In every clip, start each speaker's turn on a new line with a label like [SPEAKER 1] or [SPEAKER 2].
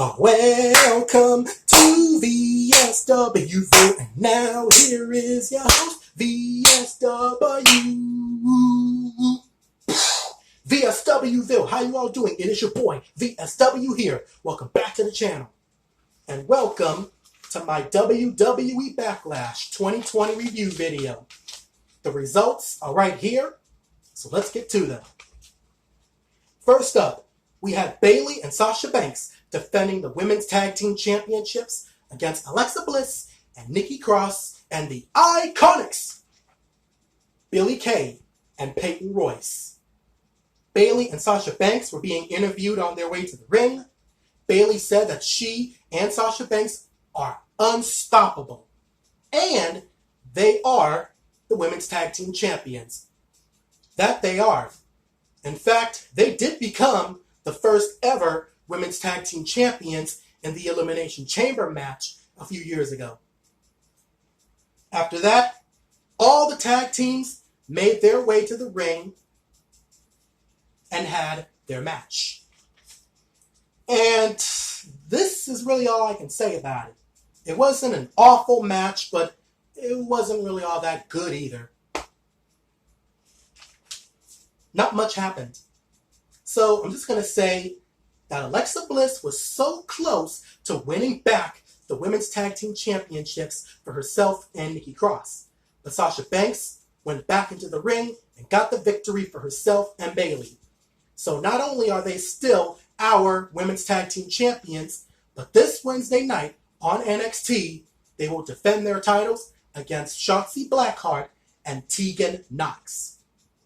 [SPEAKER 1] Welcome to VSW, and now here is your host, VSW. VSWville, how you all doing? It is your boy, VSW here. Welcome back to the channel, and welcome to my WWE Backlash 2020 review video. The results are right here, so let's get to them. First up, we had Bayley and Sasha Banks defending the Women's Tag Team Championships against Alexa Bliss and Nikki Cross and the Iconics, Billie Kay and Peyton Royce. Bayley and Sasha Banks were being interviewed on their way to the ring. Bayley said that she and Sasha Banks are unstoppable, and they are the Women's Tag Team Champions. That they are. In fact, they did become the first ever Women's Tag Team Champions in the Elimination Chamber match a few years ago. After that, all the tag teams made their way to the ring and had their match. And this is really all I can say about it. It wasn't an awful match, but it wasn't really all that good either. Not much happened. So I'm just going to say that Alexa Bliss was so close to winning back the Women's Tag Team Championships for herself and Nikki Cross. But Sasha Banks went back into the ring and got the victory for herself and Bayley. So not only are they still our Women's Tag Team Champions, but this Wednesday night on NXT, they will defend their titles against Shotzi Blackheart and Tegan Nox.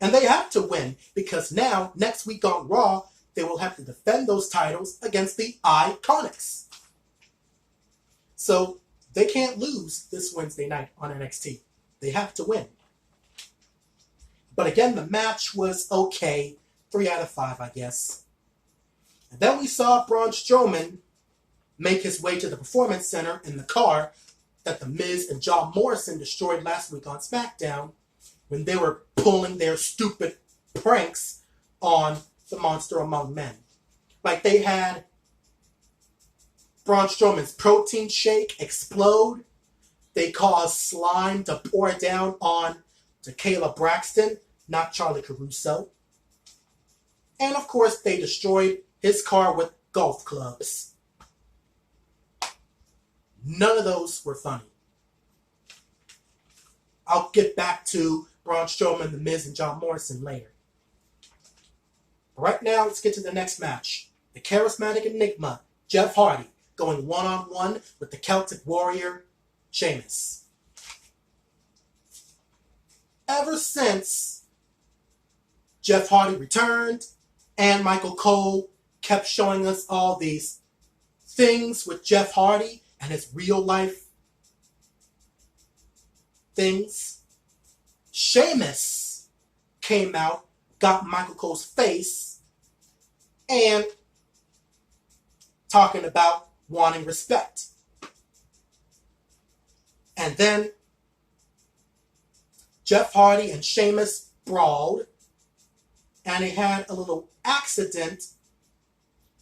[SPEAKER 1] And they have to win, because now, next week on Raw, they will have to defend those titles against the Iconics. So they can't lose this Wednesday night on NXT. They have to win. But again, the match was okay. 3 out of 5, I guess. And then we saw Braun Strowman make his way to the Performance Center in the car that The Miz and John Morrison destroyed last week on SmackDown, when they were pulling their stupid pranks on the Monster Among Men. Like, they had Braun Strowman's protein shake explode. They caused slime to pour down on to Kayla Braxton, not Charlie Caruso. And of course, they destroyed his car with golf clubs. None of those were funny. I'll get back to Braun Strowman, The Miz, and John Morrison later. But right now, let's get to the next match. The charismatic enigma, Jeff Hardy, going one-on-one with the Celtic Warrior, Sheamus. Ever since Jeff Hardy returned and Michael Cole kept showing us all these things with Jeff Hardy and his real-life things, Sheamus came out, got Michael Cole's face, and talking about wanting respect. And then Jeff Hardy and Sheamus brawled, and they had a little accident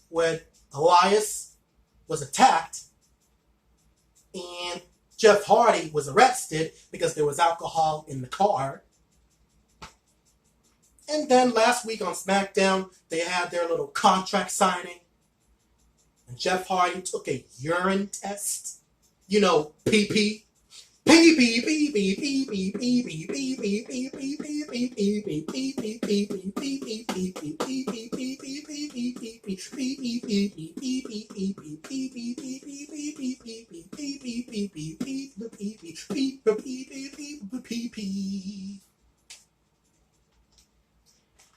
[SPEAKER 1] when Elias was attacked, and Jeff Hardy was arrested because there was alcohol in the car. And then last week on SmackDown, they had their little contract signing. And Jeff Hardy took a urine test. You know, pee-pee.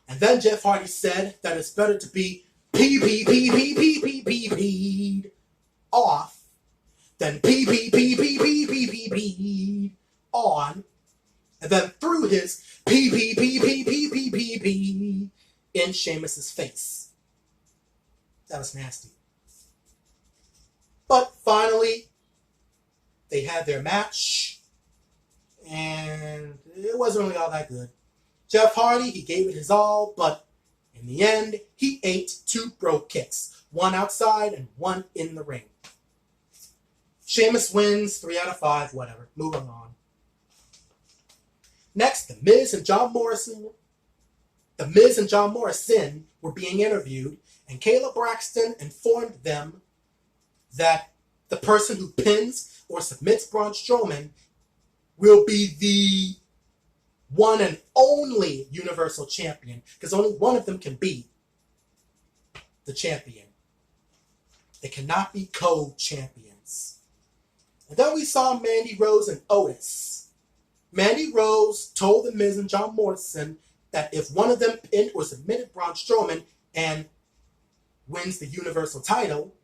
[SPEAKER 1] And then Jeff Hardy said that it's better to be pee off than pee on, and then threw his pee in Sheamus's face. That was nasty. But finally, they had their match, and it wasn't really all that good. Jeff Hardy, he gave it his all, but in the end, he ate 2 bro kicks. One outside and one in the ring. Sheamus wins 3 out of 5, whatever. Moving on. Next, The Miz and John Morrison were being interviewed, and Kayla Braxton informed them that the person who pins or submits Braun Strowman will be the one and only Universal Champion, because only one of them can be the champion. They cannot be co-champions. And then we saw Mandy Rose and Otis. Mandy Rose told The Miz and John Morrison that if one of them pinned or submitted Braun Strowman and wins the Universal title,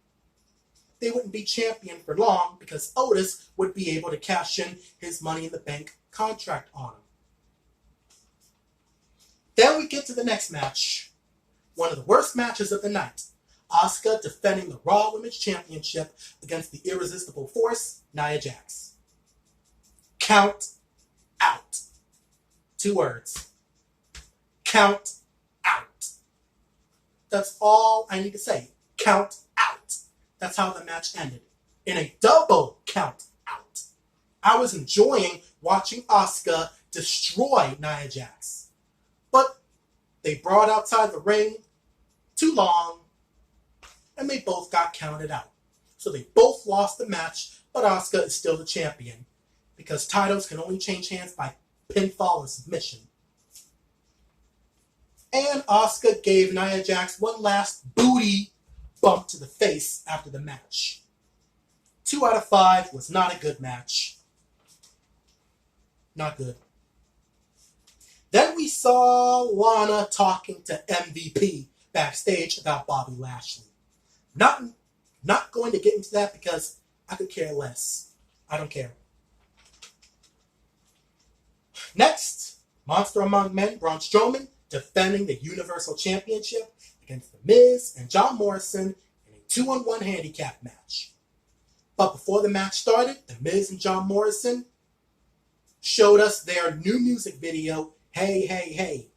[SPEAKER 1] they wouldn't be champion for long because Otis would be able to cash in his Money in the Bank contract on him. Then we get to the next match. One of the worst matches of the night. Asuka defending the Raw Women's Championship against the irresistible force, Nia Jax. Count out. 2 words. Count out. That's all I need to say. Count out. That's how the match ended. In a double count out. I was enjoying watching Asuka destroy Nia Jax. But they brought outside the ring too long, and they both got counted out. So they both lost the match, but Asuka is still the champion, because titles can only change hands by pinfall or submission. And Asuka gave Nia Jax one last booty bump to the face after the match. 2 out of 5 was not a good match. Not good. Then we saw Lana talking to MVP backstage about Bobby Lashley. Not going to get into that because I could care less. I don't care. Next, Monster Among Men, Braun Strowman, defending the Universal Championship against The Miz and John Morrison in a 2-on-1 handicap match. But before the match started, The Miz and John Morrison showed us their new music video, Hey, Hey, Hey.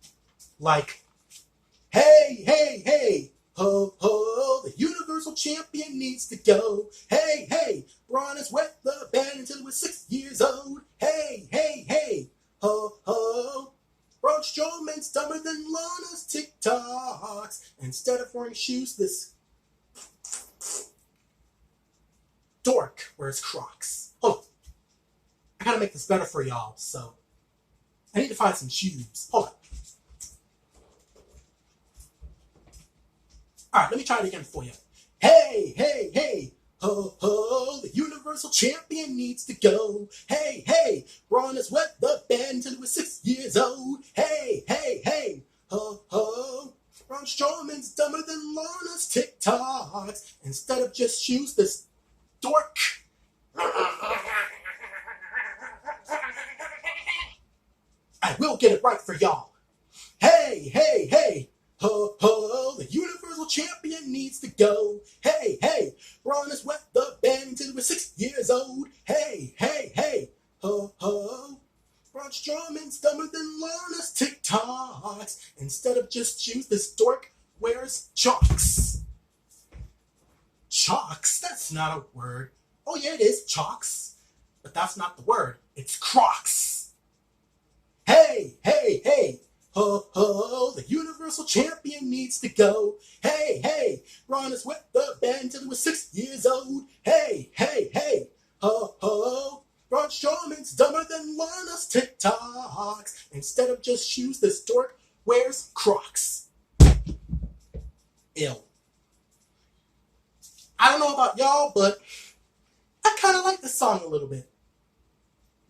[SPEAKER 1] Like, hey, hey, hey, ho, ho, the Universal Champion needs to go. Hey, hey, Braun has wet the bed until he was 6 years old. Hey, hey, hey, ho, ho. Braun Strowman's dumber than Lana's TikToks. Instead of wearing shoes, this dork wears Crocs. Hold on. I gotta make this better for y'all, so I need to find some shoes. Hold on. Alright, let me try it again for you. Hey, hey, hey, ho, ho, the Universal Champion needs to go. Hey, hey, Braun has wet the bed until he was 6 years old. Hey, hey, hey, ho, ho, Braun Strowman's dumber than Lana's TikToks. Instead of just shoes, this dork. I will get it right for y'all. Hey, hey, hey, ho, ho, the Universal Champion needs to go. Hey, hey, Braun has wet the bed until he was 6 years old. Hey, hey, hey, ho, ho, Braun Strowman's dumber than Lana's TikToks. Instead of just shoes, this dork wears chalks. Chalks? That's not a word. Oh yeah, it is, chalks. But that's not the word. It's Crocs. Hey, hey, hey, ho, ho, the Universal Champion needs to go. Hey, hey, Braun has wet the bed until he was 6 years old. Hey, hey, hey, ho, ho, Braun Strowman's dumber than Lana's TikToks. Instead of just shoes, this dork wears Crocs. Ill. I don't know about y'all, but I kind of like this song a little bit.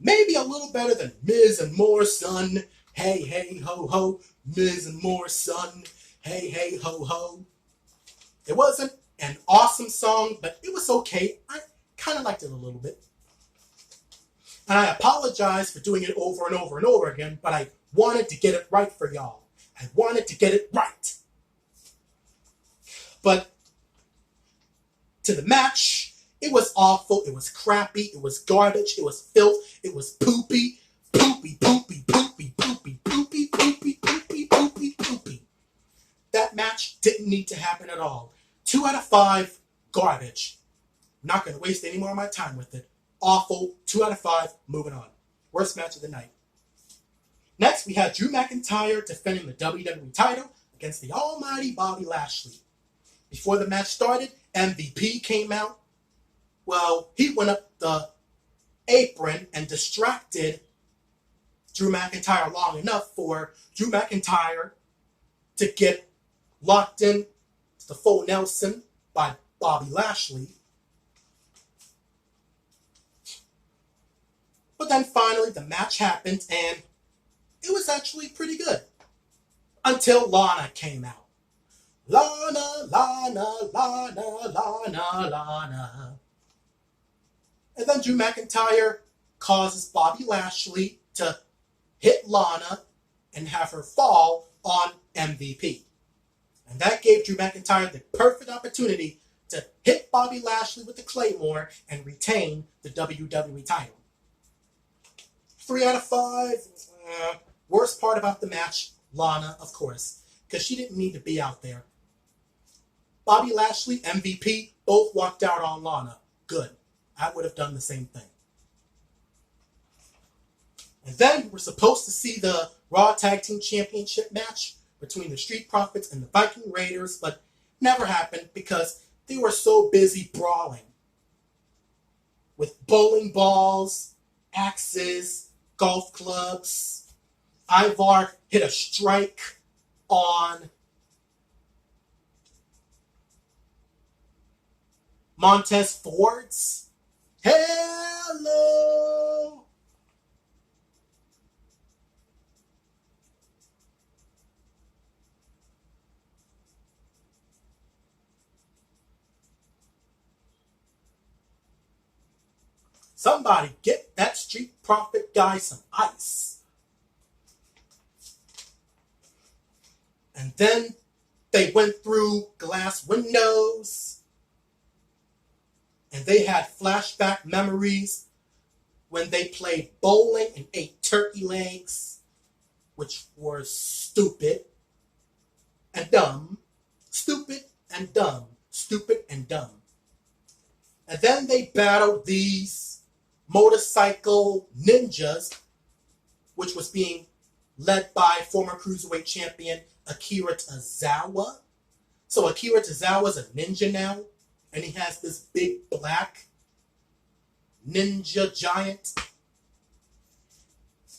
[SPEAKER 1] Maybe a little better than Miz and Morrison. Hey, hey, ho, ho. Miz and Morrison. Hey, hey, ho, ho. It wasn't an awesome song, but it was okay. I kind of liked it a little bit. And I apologize for doing it over and over and over again, but I wanted to get it right for y'all. I wanted to get it right. But to the match, it was awful, it was crappy, it was garbage, it was filth, it was poopy, poopy, poopy, poopy, poopy, poopy, poopy, poopy, poopy, poopy. That match didn't need to happen at all. 2 out of 5, garbage. Not going to waste any more of my time with it. Awful. 2 out of 5. Moving on. Worst match of the night. Next, we had Drew McIntyre defending the WWE title against the almighty Bobby Lashley. Before the match started, MVP came out. Well, he went up the apron and distracted Drew McIntyre long enough for Drew McIntyre to get locked in to the full Nelson by Bobby Lashley. But then finally the match happened and it was actually pretty good. Until Lana came out. Lana, Lana, Lana, Lana, Lana. And then Drew McIntyre causes Bobby Lashley to hit Lana and have her fall on MVP. And that gave Drew McIntyre the perfect opportunity to hit Bobby Lashley with the Claymore and retain the WWE title. 3 out of 5. Worst part about the match, Lana, of course, because she didn't need to be out there. Bobby Lashley, MVP, both walked out on Lana. Good. I would have done the same thing. And then we're supposed to see the Raw Tag Team Championship match between the Street Profits and the Viking Raiders, but never happened because they were so busy brawling. With bowling balls, axes, golf clubs. Ivar hit a strike on Montez Ford's. Hello! Somebody get that Street Profit guy some ice. And then they went through glass windows. And they had flashback memories when they played bowling and ate turkey legs, which were stupid and dumb. Stupid and dumb. Stupid and dumb. And then they battled these motorcycle ninjas, which was being led by former Cruiserweight champion Akira Tozawa. So Akira Tozawa is a ninja now, and he has this big black ninja giant.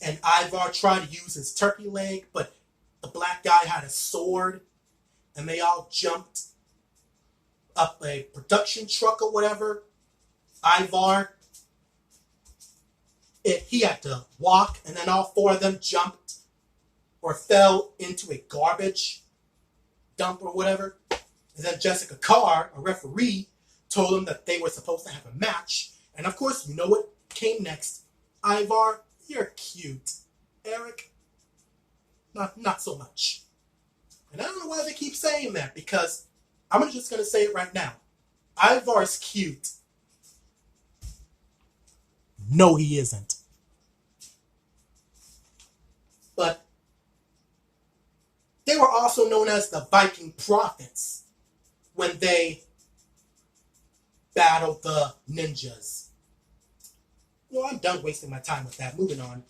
[SPEAKER 1] And Ivar tried to use his turkey leg, but the black guy had a sword, and they all jumped up a production truck or whatever. Ivar, he had to walk, and then all 4 of them jumped or fell into a garbage dump or whatever. And then Jessica Carr, a referee, told them that they were supposed to have a match. And of course, you know what came next. Ivar, you're cute. Eric, not so much. And I don't know why they keep saying that, because I'm just going to say it right now. Ivar's cute. No, he isn't. But they were also known as the Viking Prophets when they battled the ninjas. Well, I'm done wasting my time with that. Moving on.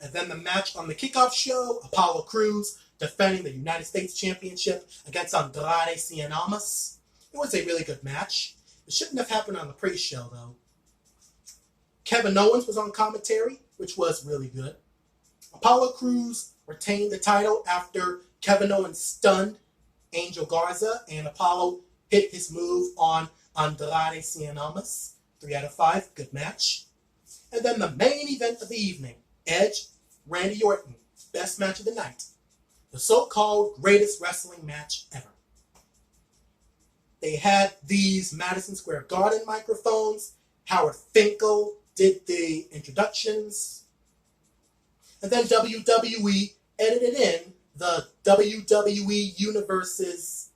[SPEAKER 1] And then the match on the kickoff show, Apollo Cruz defending the United States Championship against Andrade Cien. It was a really good match. It shouldn't have happened on the pre-show, though. Kevin Owens was on commentary, which was really good. Apollo Cruz retained the title after Kevin Owens stunned Angel Garza, and Apollo hit his move on Andrade Cien. 3 out of 5, good match. And then the main event of the evening, Edge, Randy Orton, best match of the night. The so-called greatest wrestling match ever. They had these Madison Square Garden microphones. Howard Finkel did the introductions. And then WWE edited in the WWE Universe's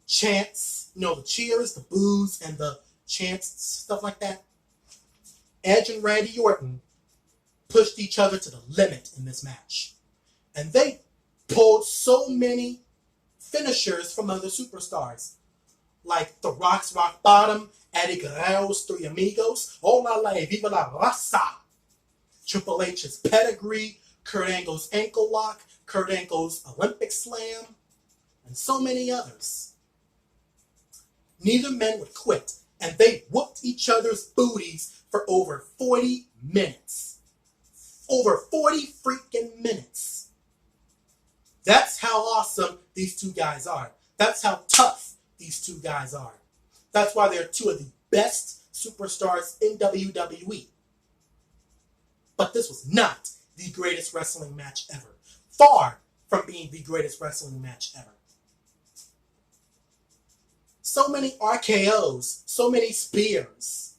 [SPEAKER 1] chants. You know, the cheers, the boos, and the chants, stuff like that. Edge and Randy Orton pushed each other to the limit in this match. And they pulled so many finishers from other superstars, like The Rock's Rock Bottom, Eddie Guerrero's Three Amigos, Hola la Viva la Raza, Triple H's Pedigree, Kurt Angle's Ankle Lock, Kurt Angle's Olympic Slam, and so many others. Neither men would quit, and they whooped each other's booties for over 40 minutes. Over 40 freaking minutes. That's how awesome these two guys are. That's how tough these two guys are. That's why they're two of the best superstars in WWE. But this was not the greatest wrestling match ever. Far from being the greatest wrestling match ever. So many RKOs, so many spears.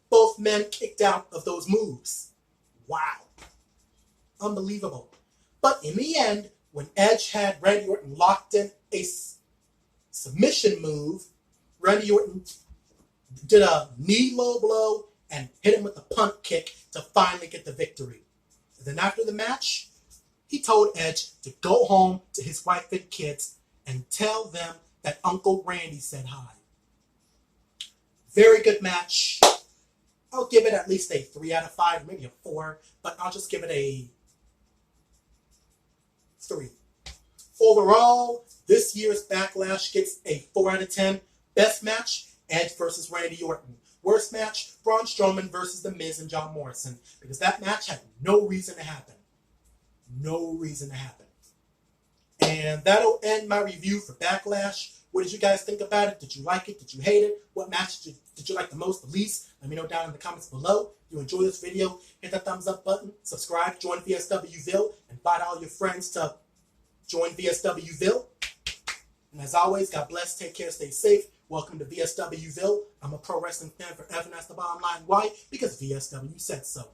[SPEAKER 1] Both men kicked out of those moves. Wow. Unbelievable. But in the end, when Edge had Randy Orton locked in a submission move, Randy Orton did a knee low blow and hit him with a punt kick to finally get the victory. And then after the match, he told Edge to go home to his wife and kids and tell them that Uncle Randy said hi. Very good match. I'll give it at least a 3 out of 5, maybe a 4, but I'll just give it a 3. Overall, this year's Backlash gets a 4 out of 10. Best match, Edge versus Randy Orton. Worst match, Braun Strowman versus The Miz and John Morrison. Because that match had no reason to happen. No reason to happen. And that'll end my review for Backlash. What did you guys think about it? Did you like it? Did you hate it? What match did you like the most, the least? Let me know down in the comments below. If you enjoy this video, hit that thumbs up button, subscribe, join VSWville, invite all your friends to join VSWville. And as always, God bless, take care, stay safe. Welcome to VSWville. I'm a pro wrestling fan forever, and that's the bottom line. Why? Because VSW said so.